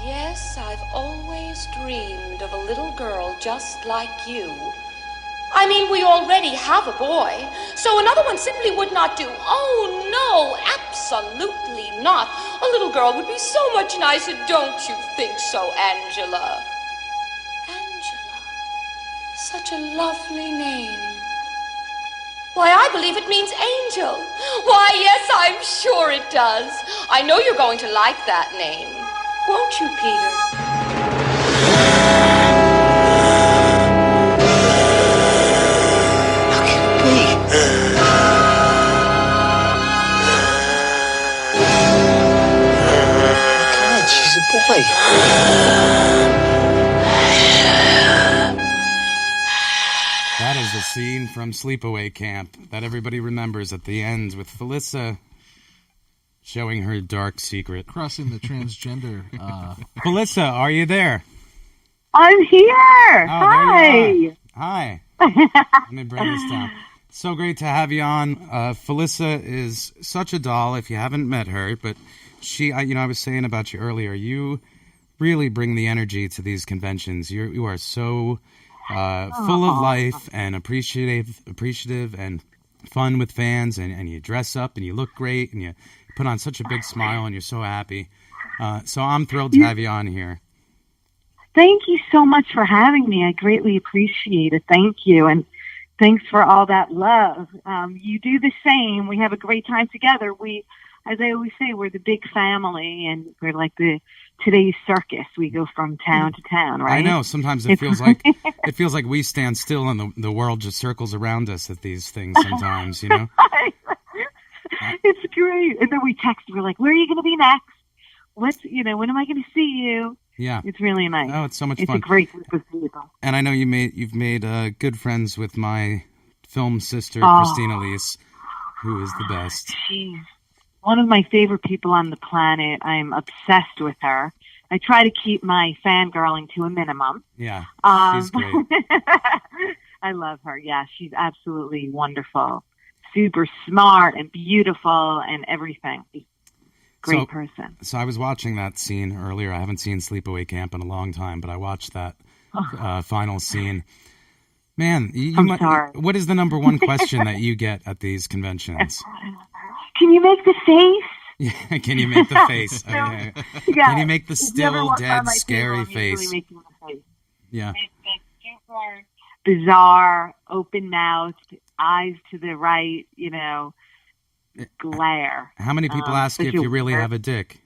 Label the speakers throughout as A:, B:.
A: Yes, I've always dreamed of a little girl just like you. I mean, we already have a boy, so another one simply would not do. Oh, no, absolutely not. A little girl would be so much nicer, don't you think so, Angela? Angela. Such a lovely name. Why, I believe it means angel. Why, yes, I'm sure it does. I know you're going to like that name. Won't you, Peter?
B: How can it be? Oh, God, she's a boy.
C: That is a scene from Sleepaway Camp that everybody remembers at the end with Felissa showing her dark secret.
D: Crossing the transgender.
C: Felissa, are you there?
E: I'm here.
C: Oh,
E: Hi.
C: Hi. Let me bring this down. So great to have you on. Felissa is such a doll if you haven't met her, but I was saying about you earlier, you really bring the energy to these conventions. You are so full of life and appreciative and fun with fans, and you dress up and you look great and you put on such a big smile and you're so happy. So I'm thrilled to have you on here.
E: Thank you so much for having me. I greatly appreciate it. Thank you. And thanks for all that love. You do the same. We have a great time together. As I always say, we're the big family, and we're like today's circus. We go from town to town, right?
C: I know. Sometimes it feels like we stand still and the world just circles around us at these things sometimes, you know?
E: It's great. And then we text, we're like, where are you going to be next? When am I going to see you?
C: Yeah.
E: It's really nice.
C: Oh, it's so much
E: fun.
C: fun.
E: It's a great group of people.
C: And I know you've made good friends with my film sister, Christina Leese, who is the best.
E: She's one of my favorite people on the planet. I'm obsessed with her. I try to keep my fangirling to a minimum.
C: Yeah, she's great.
E: I love her. Yeah, she's absolutely wonderful. Super smart and beautiful and everything. Great person.
C: So I was watching that scene earlier. I haven't seen Sleepaway Camp in a long time, but I watched that final scene. Man,
E: I'm sorry.
C: What is the number one question that you get at these conventions?
E: Can you make the face?
C: Yeah, can you make the face?
E: Yeah.
C: Can you make the still dead, scary face? Yeah.
E: It's super bizarre, open-mouthed, eyes to the right, glare.
C: How many people ask you if you really have a dick?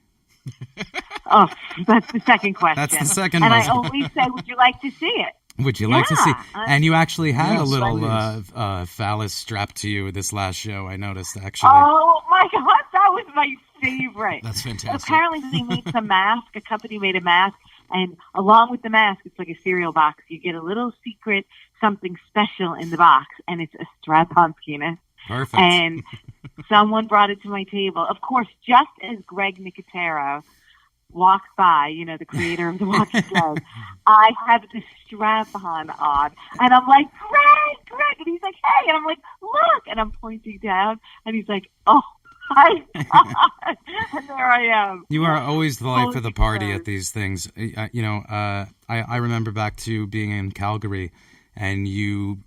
E: Oh, that's the second question.
C: That's the second
E: one.
C: one.
E: And I always say, would you like to see it?
C: Would you like to see? And you actually had a little
D: please.
C: phallus strapped to you this last show, I noticed, actually.
E: Oh, my God. That was my favorite.
D: That's fantastic.
E: Apparently, they made some mask. A company made a mask. And along with the mask, it's like a cereal box. You get a little secret, something special in the box. And it's a strap-on penis.
C: Perfect.
E: And someone brought it to my table. Of course, just as Greg Nicotero walks by, the creator of The Walking Dead, I have the strap-on on. And I'm like, Greg! And he's like, hey! And I'm like, look! And I'm pointing down. And he's like, oh, my God! And there I am.
C: You are always the life of the party at these things. I remember back to being in Calgary and you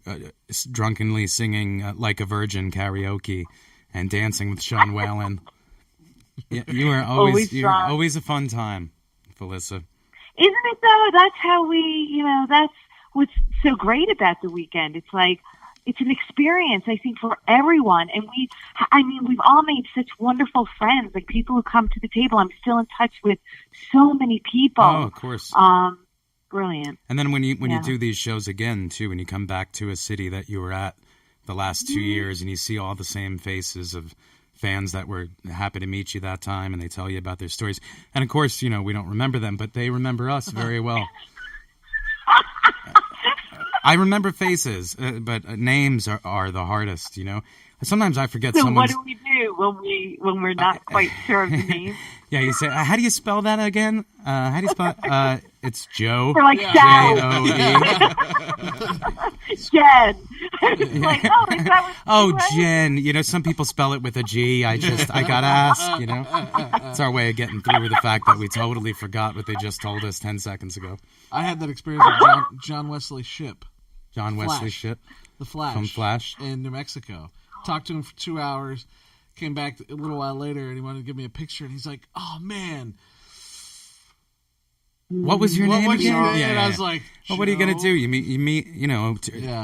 C: drunkenly singing Like a Virgin karaoke and dancing with Sean Whalen. Yeah, you're always a fun time, Felissa.
E: Isn't it though? That's how that's what's so great about the weekend. It's like, it's an experience, I think, for everyone. And we've all made such wonderful friends, like people who come to the table. I'm still in touch with so many people.
C: Oh, of course.
E: Brilliant.
C: And then when you do these shows again, too, when you come back to a city that you were at the last 2 years and you see all the same faces of fans that were happy to meet you that time and they tell you about their stories. And, of course, we don't remember them, but they remember us very well. I remember faces, but names are the hardest, Sometimes I forget someone's...
E: So what do we do when we're not quite sure of the name?
C: Yeah, you say, how do you spell that again? How do you spell it? It's Joe.
E: They're like, Sally.
C: J-O-E.
E: Jen. It's like, oh, is that what
C: Oh,
E: you write?
C: Jen. You know, some people spell it with a G. I gotta ask, you know. It's our way of getting through the fact that we totally forgot what they just told us 10 seconds ago.
D: I had that experience with John Wesley Shipp.
C: John Wesley
D: Flash.
C: Shipp.
D: The Flash.
C: From Flash.
D: In New Mexico. Talked to him for 2 hours. Came back a little while later, and he wanted to give me a picture, and he's like, oh, man.
C: What was your name again?
D: And I was like,
C: well, what are you going to do? You meet, you know,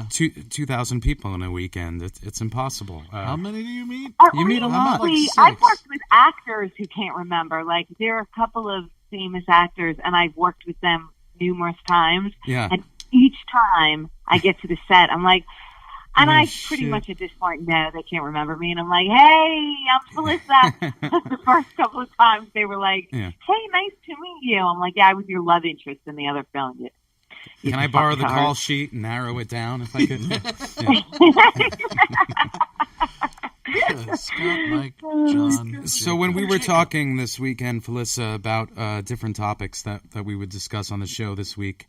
C: 2,000 people in a weekend. It's impossible.
D: How many do you meet?
C: You meet a lot.
D: Like six.
E: I've worked with actors who can't remember. Like, there are a couple of famous actors, and I've worked with them numerous times.
C: Yeah.
E: And each time I get to the set, I'm like, and I pretty
C: shit.
E: much at this point know they can't remember me. And I'm like, hey, I'm Felissa. The first couple of times they were like,
C: Yeah.
E: hey, nice to meet you. I'm like, yeah, I was your love interest in the other film.
C: Can I borrow the call sheet and narrow it down if I could?
D: Scott, Mike, John.
C: So when we were talking this weekend, Felissa, about different topics that we would discuss on the show this week,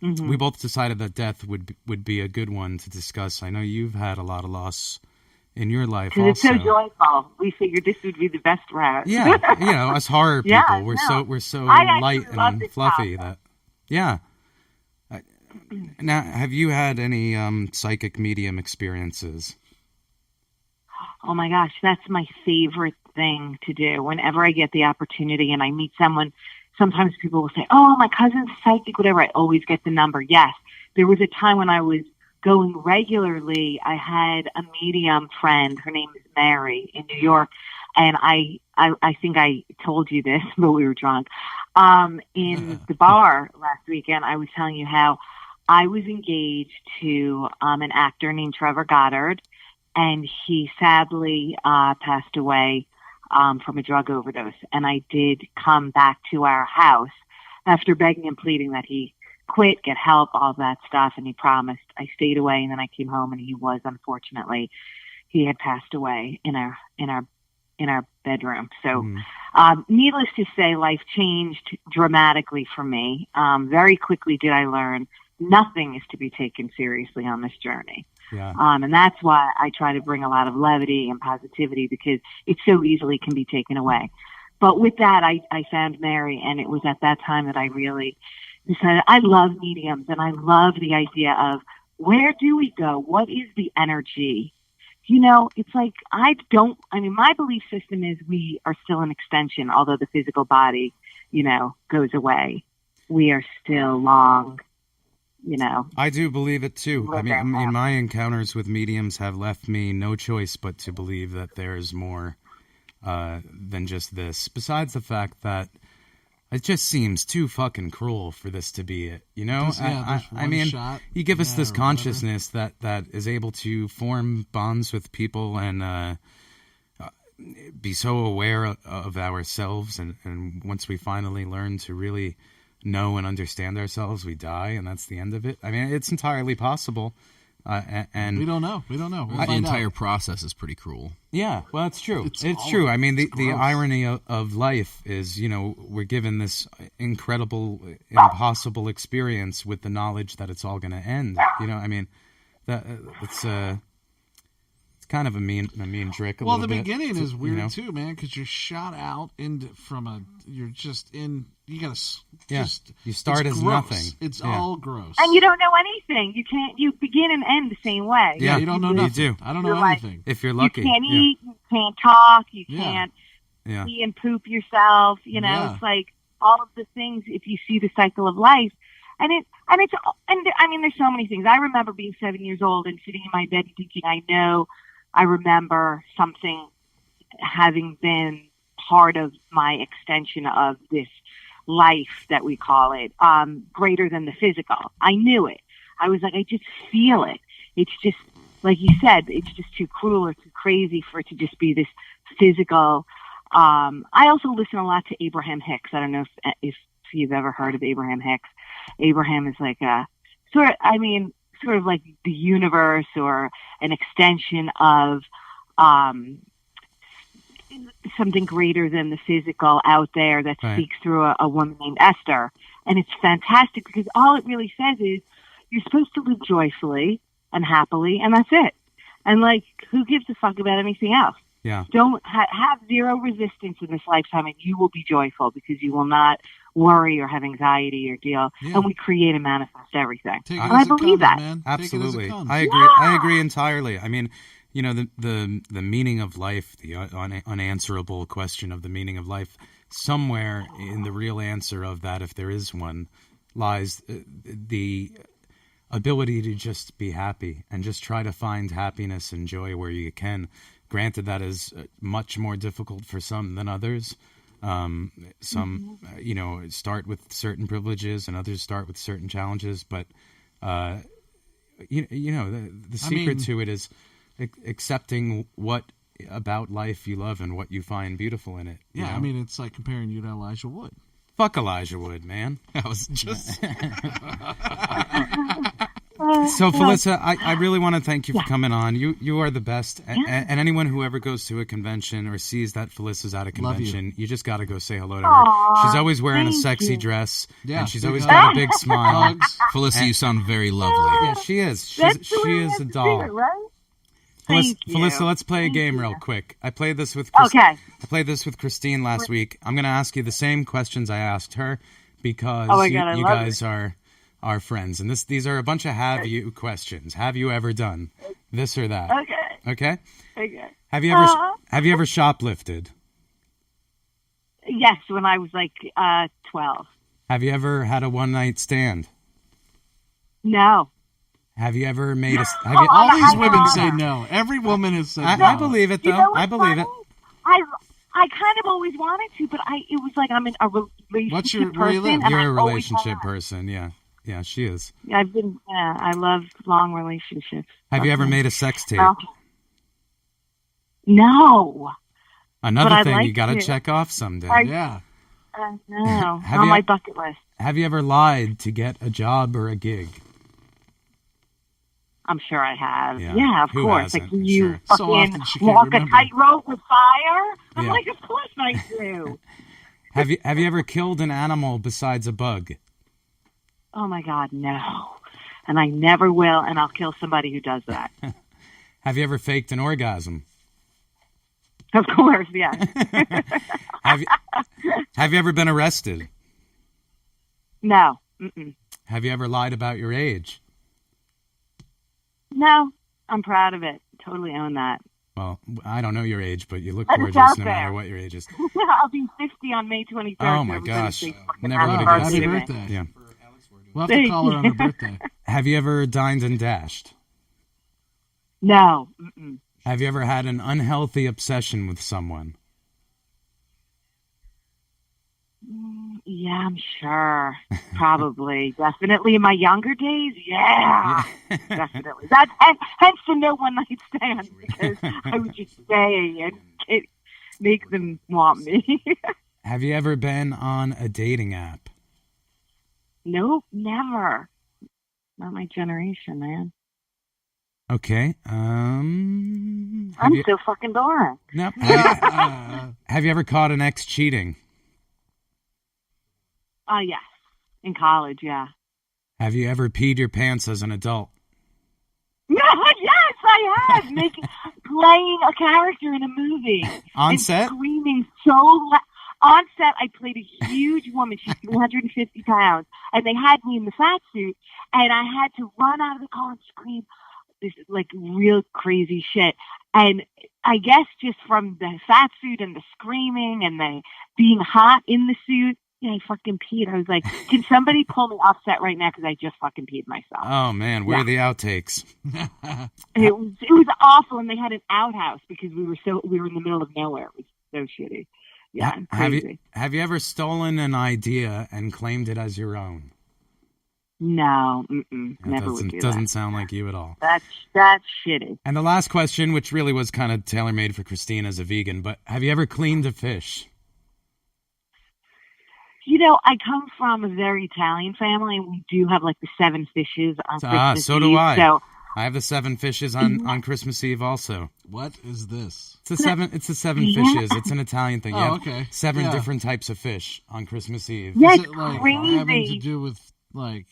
C: we both decided that death would be a good one to discuss. I know you've had a lot of loss in your life also.
E: It's so joyful. We figured this would be the best route.
C: Yeah, you know, us horror people,
E: Yeah,
C: we're so
E: I
C: light
E: actually love
C: and
E: this
C: fluffy
E: topic.
C: that Now, have you had any psychic medium experiences?
E: Oh my gosh, that's my favorite thing to do. Whenever I get the opportunity and I meet someone, sometimes people will say, oh, my cousin's psychic, whatever. I always get the number. Yes. There was a time when I was going regularly. I had a medium friend. Her name is Mary in New York. And I think I told you this, but we were drunk. In the bar last weekend, I was telling you how I was engaged to an actor named Trevor Goddard, and he sadly passed away from a drug overdose. And I did come back to our house after begging and pleading that he quit, get help, all that stuff, and he promised. I stayed away, and then I came home, and he was, unfortunately, he had passed away in our bedroom. So, needless to say, life changed dramatically for me. Very quickly did I learn nothing is to be taken seriously on this journey.
C: Yeah.
E: And that's why I try to bring a lot of levity and positivity, because it so easily can be taken away. But with that, I found Mary, and it was at that time that I really decided I love mediums, and I love the idea of where do we go? What is the energy? You know, it's like, my belief system is we are still an extension, although the physical body, you know, goes away. We are still long, you know.
C: I do believe it too. I mean, my encounters with mediums have left me no choice but to believe that there is more than just this. Besides the fact that it just seems too fucking cruel for this to be it. You know, I mean, you give us this consciousness that is able to form bonds with people and be so aware of ourselves. And once we finally learn to really know and understand ourselves, we die, and that's the end of it. I mean, it's entirely possible. And
D: we don't know. We'll
F: the entire process is pretty cruel.
C: Yeah, well, it's true. It's true. I mean, the irony of life is, you know, we're given this incredible, impossible experience with the knowledge that it's all going to end. You know, I mean, it's kind of a mean trick.
D: Well, the beginning is weird too, man, because you're shot out you're just in. You gotta
C: you start as
D: gross.
C: Nothing.
D: It's all gross,
E: and you don't know anything. You begin and end the same way.
D: Yeah, you don't know nothing.
C: You do.
D: I don't know anything.
C: If you're lucky,
E: you can't eat, you can't talk, you can't
C: Yeah.
E: pee and poop yourself. You know, it's like all of the things. If you see the cycle of life, and I mean, there's so many things. I remember being 7 years old and sitting in my bed and thinking, I remember something having been part of my extension of this life that we call it, greater than the physical. I knew it. I was like, I just feel it. It's just, like you said, it's just too cruel or too crazy for it to just be this physical. I also listen a lot to Abraham Hicks. I don't know if you've ever heard of Abraham Hicks. Abraham is like sort of like the universe or an extension of something greater than the physical out there that speaks through a woman named Esther. And it's fantastic because all it really says is you're supposed to live joyfully and happily, and that's it. And, like, who gives a fuck about anything else?
C: Yeah.
E: Don't have zero resistance in this lifetime, and you will be joyful because you will not worry or have anxiety or deal.
D: Yeah.
E: And we create and manifest everything.
D: Take it
E: And
D: as
E: I
D: it
E: believe
D: comes,
E: that.
D: man.
C: Absolutely.
D: Take it as it comes.
C: I agree.
E: Yeah.
C: I agree entirely. I mean, you know, the meaning of life, the unanswerable question of the meaning of life, somewhere in the real answer of that, if there is one, lies the ability to just be happy and just try to find happiness and joy where you can. Granted, that is much more difficult for some than others. Some, you know, start with certain privileges and others start with certain challenges. But, you know, the secret to it is accepting what about life you love and what you find beautiful in it.
D: Yeah,
C: know?
D: I mean, it's like comparing you to Elijah Wood.
C: Fuck Elijah Wood, man.
F: I was just.
C: So, Felissa, I really want to thank you for coming on. You are the best. And anyone who ever goes to a convention or sees that Felissa's at a convention, you just got to go say hello to her. She's always wearing a sexy dress, and she's always got a big smile.
F: Felissa, you sound very lovely.
C: Yeah, she is. She is a
E: That's
C: doll.
E: it, right?
C: Felissa, let's play a game real quick. I played this with I played this with Christine last week. I'm going to ask you the same questions I asked her because you guys are friends. And these are a bunch of have you questions. Have you ever done this or that? Okay. Have you ever shoplifted?
E: Yes, when I was like 12.
C: Have you ever had a one-night stand?
E: No.
C: Have you ever made a...
D: All these women say no. Every woman has said no.
C: I believe it, though.
E: You know what's
C: I believe it.
E: I kind of always wanted to, but it was like I'm in a relationship person.
D: Where you live?
E: and
C: You're
E: I
C: a
E: always
C: relationship
E: have.
C: person, yeah. Yeah, she is.
E: I love long relationships.
C: Have you ever made a sex tape?
E: No.
C: Another thing
E: like
C: you got to
E: to.
C: check off someday.
D: Yeah.
E: No.
C: Have
E: On
C: you-
E: my bucket list.
C: Have you ever lied to get a job or a gig?
E: I'm sure I have.
C: Yeah.
E: Yeah, of
C: Who
E: course.
C: hasn't?
E: Like you
C: Sure.
D: So
E: fucking
D: often she can't
E: walk a
D: remember.
E: tightrope with fire. I'm
C: Yeah.
E: like, of course I do.
C: Have you ever killed an animal besides a bug?
E: Oh my God, no. And I never will, and I'll kill somebody who does that.
C: Have you ever faked an orgasm?
E: Of course, yeah.
C: Have you ever been arrested?
E: No. Mm-mm.
C: Have you ever lied about your age?
E: No, I'm proud of it. Totally own that.
C: Well, I don't know your age, but you look
E: It's
C: gorgeous
E: out
C: no
E: there.
C: matter what your age is.
E: I'll be 50 on May 23rd.
C: Oh my
E: Everybody
C: gosh.
E: say fucking
C: Never would have
E: happy
C: guessed
D: Happy
C: it.
E: birthday to me.
D: birthday.
C: Yeah.
D: We'll have to call her on her birthday.
C: Have you ever dined and dashed?
E: No. Mm-mm.
C: Have you ever had an unhealthy obsession with someone?
E: Yeah, I'm sure. Probably. Definitely in my younger days. Yeah. Definitely. That's hence the no one night stand because I would just stay and make them want me.
C: Have you ever been on a dating app?
E: Nope, never. Not my generation, man.
C: Okay.
E: I'm so fucking boring.
C: No. Have you ever caught an ex cheating?
E: Yes. In college, yeah.
C: Have you ever peed your pants as an adult?
E: Yes, I have. Playing a character in a movie.
C: On
E: and
C: set?
E: Screaming so loud. On set, I played a huge woman. She's 350 pounds. And they had me in the fat suit. And I had to run out of the car and scream this, like, real crazy shit. And I guess just from the fat suit and the screaming and the being hot in the suit, yeah, I fucking peed. I was like, can somebody pull me off set right now? Because I just fucking peed myself.
C: Oh, man. Where are the outtakes?
E: It was awful. And they had an outhouse because we were in the middle of nowhere. It was so shitty. Yeah, crazy.
C: Have you ever stolen an idea and claimed it as your own?
E: No,
C: That
E: never would do
C: doesn't
E: that.
C: sound like you at all.
E: That's shitty.
C: And the last question, which really was kind of tailor-made for Christine as a vegan, but have you ever cleaned a fish?
E: You know, I come from a very Italian family, and we do have like the 7 fishes on Christmas
C: so do
E: Eve.
C: I.
E: So
C: I have the 7 fishes on Christmas Eve also.
D: What is this?
C: It's the 7 fishes. It's an Italian thing.
D: Oh,
C: You have
D: okay.
C: 7
D: Yeah.
C: different types of fish on Christmas Eve.
E: Yeah,
D: Is
E: it's
D: it like
E: crazy.
D: having to do with like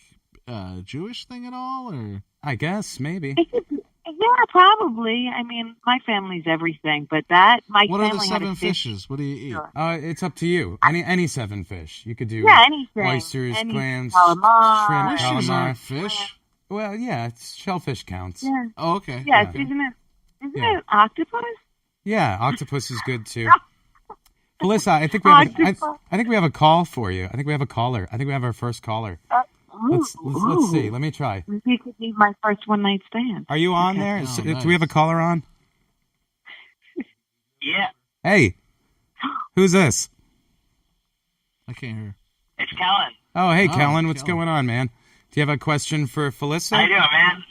D: Jewish thing at all, or?
C: I guess maybe.
E: Yeah, probably. I mean, my family's everything, but my
D: What are the
E: family had
D: 7
E: a fish.
D: fishes? What do you eat?
E: Sure.
C: It's up to you. Any 7 fish you could do.
E: Yeah, anything.
C: Oysters,
E: Any
C: clams,
E: calamari.
C: shrimp,
D: Oysters
C: calamari.
D: aren't fish.
C: Well, yeah, shellfish counts.
E: Yeah,
D: Oh, okay.
E: yes,
D: Okay.
E: isn't
C: Yeah.
E: it octopus?
C: Yeah, octopus is good too. Felissa, I think we have I think we have a call for you. I think we have a caller. I think we have our first caller. Let's see. Let me try.
E: Maybe it could be my first one night stand.
C: Are you on
E: Okay.
C: there?
D: Oh,
C: Do we have a caller on?
G: Yeah,
C: Hey, who's this?
D: I can't hear.
G: it's Kellen.
C: Oh, hey,
D: Oh,
C: Kellen. What's
D: Kellen.
C: going on, man? Do you have a question for Felissa?
G: How you doing, man?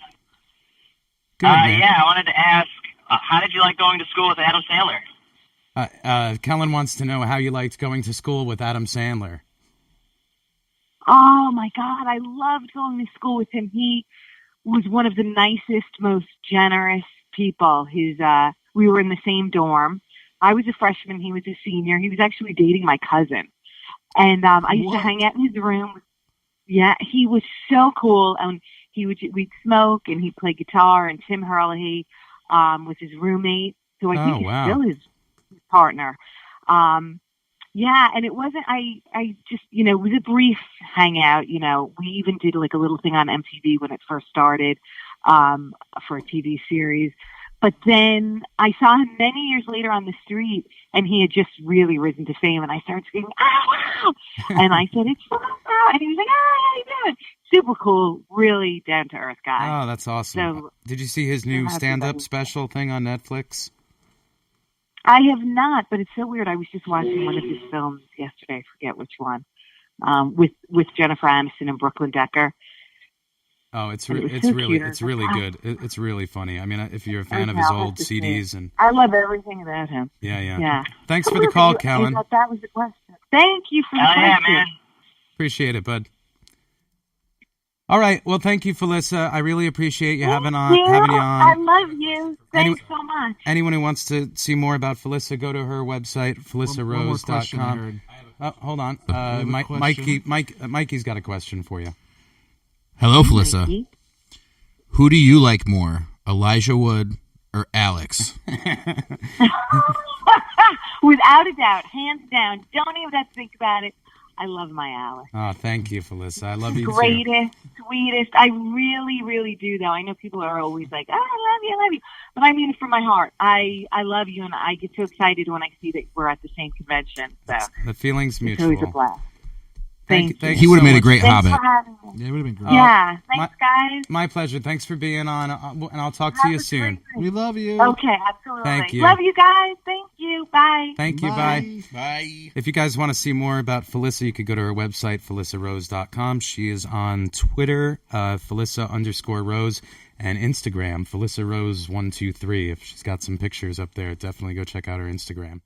C: Good, man.
G: Yeah, I wanted to ask, how did you like going to school with Adam Sandler?
C: Kellen wants to know how you liked going to school with Adam Sandler.
E: Oh my God, I loved going to school with him. He was one of the nicest, most generous people. We were in the same dorm. I was a freshman, he was a senior. He was actually dating my cousin. And I used to hang out in his room. Yeah, he was so cool. And we'd smoke and he'd play guitar, and Tim Hurley was his roommate. So I think he's still his partner. Yeah, and it wasn't, I just, it was a brief hangout, we even did like a little thing on MTV when it first started, for a TV series. But then I saw him many years later on the street, and he had just really risen to fame, and I started screaming, "Ah!" And I said, "It's fun!" And he was like, "Ah, how you doing?" Super cool, really down to earth guy.
C: Oh, that's awesome.
E: So,
C: did you see his new stand-up special thing on Netflix?
E: I have not, but it's so weird. I was just watching one of his films yesterday. I forget which one, with Jennifer Aniston and Brooklyn Decker.
C: Oh, it's
E: so
C: really
E: cute.
C: it's really good. It's really funny. I mean, if you're a fan of his old CDs and
E: I love everything about him.
C: yeah. Thanks for the call, Kellen.
E: I thought that was the question. Thank you for the question.
G: Yeah, man.
C: Appreciate it, bud. All right. Well, thank you, Felissa. I really appreciate you having you on.
E: I love you. Thanks so much.
C: Anyone who wants to see more about Felissa, go to her website,
D: question I
C: FelissaRose.com.
D: heard.
C: Hold on.
D: question.
C: Mikey's got a question for you.
F: Hello, Felissa.
E: Mikey.
F: Who do you like more, Elijah Wood or Alex?
E: Without a doubt, hands down. Don't even have to think about it. I love my Alice.
C: Oh, thank you, Felissa. I love you too.
E: Greatest, sweetest. I really, really do, though. I know people are always like, "Oh, I love you. But I mean it from my heart. I love you, and I get so excited when I see that we're at the same convention. So
C: The feeling's
E: it's
C: mutual.
E: always a blast. Thank you.
F: He would have made a great
E: Thanks
F: Hobbit.
E: for having me.
D: Yeah, it would have been great.
E: Yeah, thanks, guys.
C: My pleasure. Thanks for being on, and I'll talk to you
E: Have a
C: soon.
E: great
D: We love you.
E: Okay, absolutely.
C: Thank you.
E: Love you guys. Thank you. Bye.
C: Thank you. Bye.
F: Bye.
C: If you guys want to see more about Felissa, you could go to her website, FelissaRose.com. She is on Twitter, Felissa_Rose, and Instagram, FelissaRose123. If she's got some pictures up there, definitely go check out her Instagram.